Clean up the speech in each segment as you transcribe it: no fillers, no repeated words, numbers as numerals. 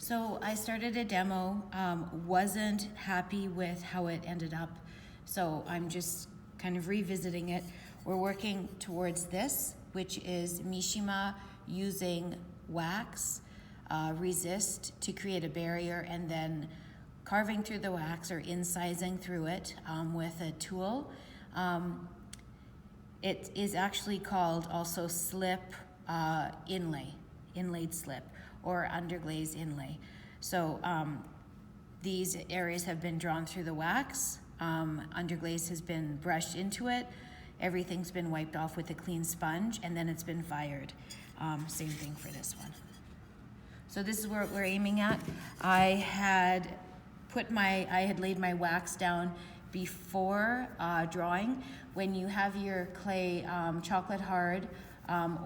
So I started a demo, wasn't happy with how it ended up, so I'm just kind of revisiting it. We're working towards this, which is MISHIMA using wax, resist to create a barrier, and then carving through the wax or incising through it with a tool. It is actually called also slip inlaid slip, or underglaze inlay. So these areas have been drawn through the wax, underglaze has been brushed into it, everything's been wiped off with a clean sponge, and then it's been fired. Same thing for this one. So this is where we're aiming at. I had laid my wax down before drawing. When you have your clay chocolate hard,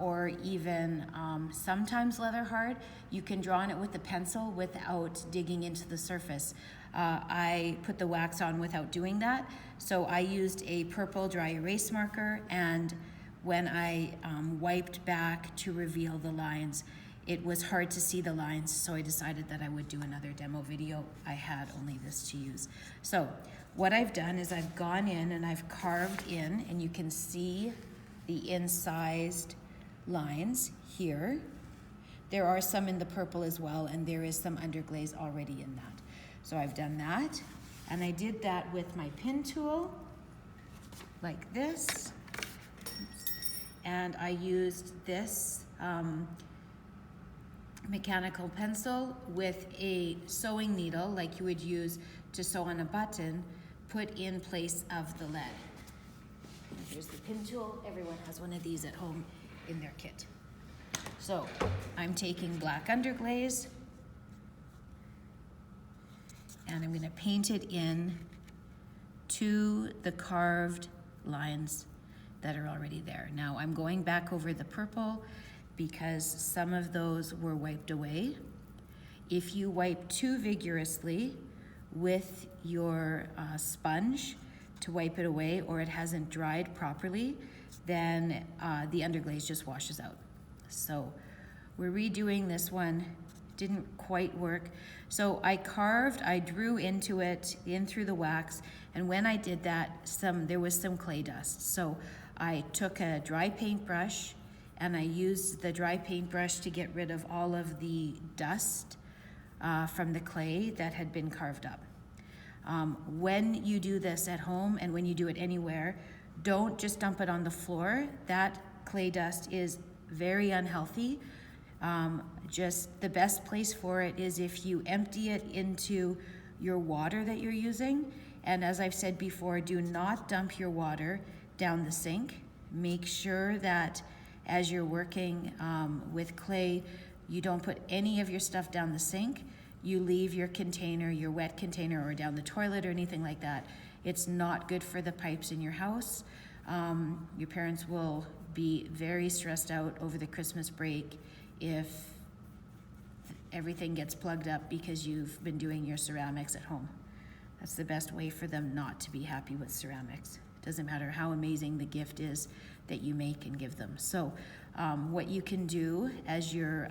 or even sometimes leather hard, you can draw on it with a pencil without digging into the surface. I put the wax on without doing that, so I used a purple dry erase marker, and when I wiped back to reveal the lines, it was hard to see the lines, so I decided that I would do another demo video. I had only this to use. So what I've done is I've gone in and I've carved in, and you can see the incised lines here. There are some in the purple as well, and there is some underglaze already in that. So I've done that, and I did that with my pin tool, like this. And I used this mechanical pencil with a sewing needle, like you would use to sew on a button, put in place of the lead. Here's the pin tool. Everyone has one of these at home in their kit. So I'm taking black underglaze, and I'm going to paint it in to the carved lines that are already there. Now I'm going back over the purple because some of those were wiped away. If you wipe too vigorously with your sponge to wipe it away, or it hasn't dried properly, then the underglaze just washes out. So we're redoing this one. Didn't quite work. So I drew into it, in through the wax, and when I did that, there was some clay dust. So I took a dry paintbrush, and I used the dry paintbrush to get rid of all of the dust from the clay that had been carved up. When you do this at home, and when you do it anywhere, don't just dump it on the floor. That clay dust is very unhealthy. Just the best place for it is if you empty it into your water that you're using. And as I've said before, do not dump your water down the sink. Make sure that as you're working with clay, you don't put any of your stuff down the sink. You leave your container, your wet container, or down the toilet or anything like that. It's not good for the pipes in your house. Your parents will be very stressed out over the Christmas break if everything gets plugged up because you've been doing your ceramics at home. That's the best way for them not to be happy with ceramics. Doesn't matter how amazing the gift is that you make and give them. So what you can do as you're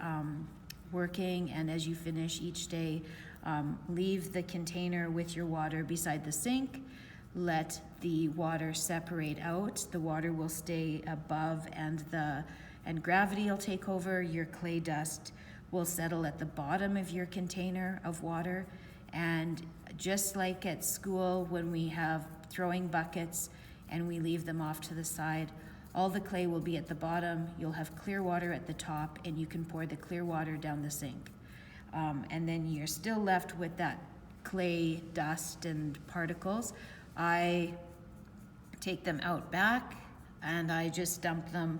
working and as you finish each day, leave the container with your water beside the sink, let the water separate out. The water will stay above, and gravity will take over. Your clay dust will settle at the bottom of your container of water. And just like at school when we have throwing buckets and we leave them off to the side, all the clay will be at the bottom. You'll have clear water at the top, and you can pour the clear water down the sink. And then you're still left with that clay dust and particles. I take them out back, and I just dump them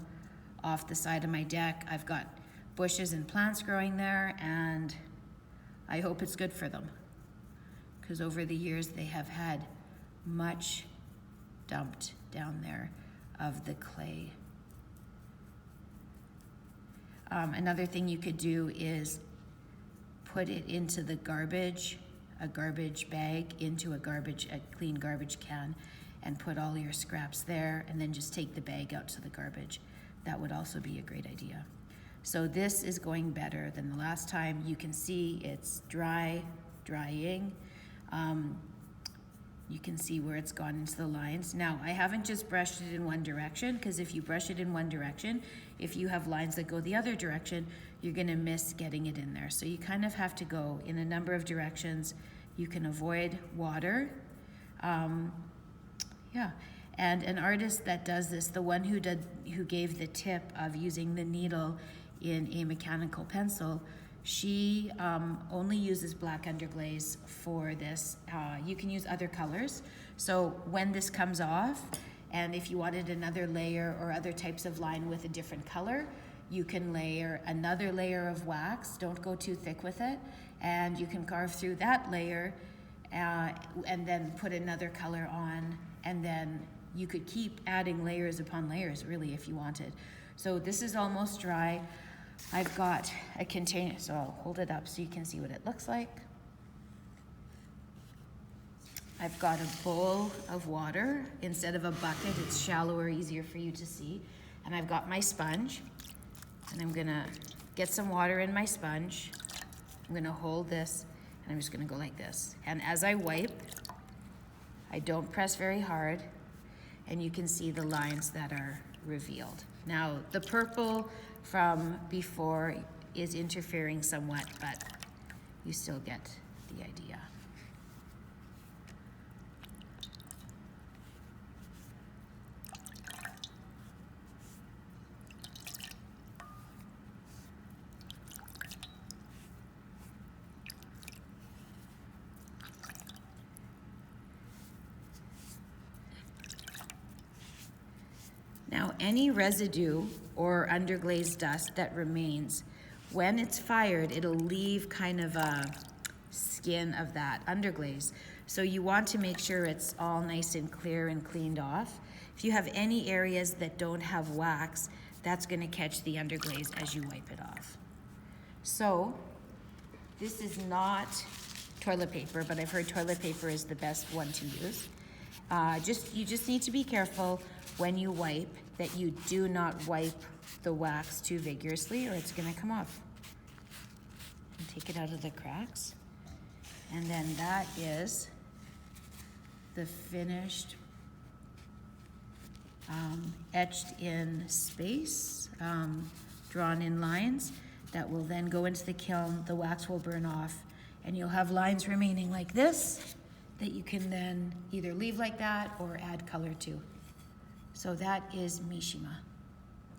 off the side of my deck. I've got bushes and plants growing there, and I hope it's good for them, because over the years they have had much dumped down there of the clay. Another thing you could do is put it into the garbage, a garbage bag into a clean garbage can, and put all your scraps there, and then just take the bag out to the garbage. That would also be a great idea. So this is going better than the last time. You can see it's drying. You can see where it's gone into the lines. Now, I haven't just brushed it in one direction, because if you brush it in one direction, if you have lines that go the other direction, you're gonna miss getting it in there. So you kind of have to go in a number of directions. You can avoid water. Yeah, and an artist that does this, the one who gave the tip of using the needle in a mechanical pencil, she only uses black underglaze for this. You can use other colors. So when this comes off, and if you wanted another layer or other types of line with a different color, you can layer another layer of wax. Don't go too thick with it. And you can carve through that layer and then put another color on, and then you could keep adding layers upon layers, really, if you wanted. So this is almost dry. I've got a container, so I'll hold it up so you can see what it looks like. I've got a bowl of water. Instead of a bucket, it's shallower, easier for you to see. And I've got my sponge, and I'm gonna get some water in my sponge. I'm gonna hold this, and I'm just gonna go like this. And as I wipe, I don't press very hard, and you can see the lines that are revealed. Now, the purple from before is interfering somewhat, but you still get the idea. Now, any residue or underglaze dust that remains, when it's fired, it'll leave kind of a skin of that underglaze. So you want to make sure it's all nice and clear and cleaned off. If you have any areas that don't have wax, that's gonna catch the underglaze as you wipe it off. So, this is not toilet paper, but I've heard toilet paper is the best one to use. You just need to be careful when you wipe that you do not wipe the wax too vigorously, or it's gonna come off. And take it out of the cracks. And then that is the finished etched in space, drawn in lines that will then go into the kiln. The wax will burn off, and you'll have lines remaining like this that you can then either leave like that or add color to. So that is MISHIMA.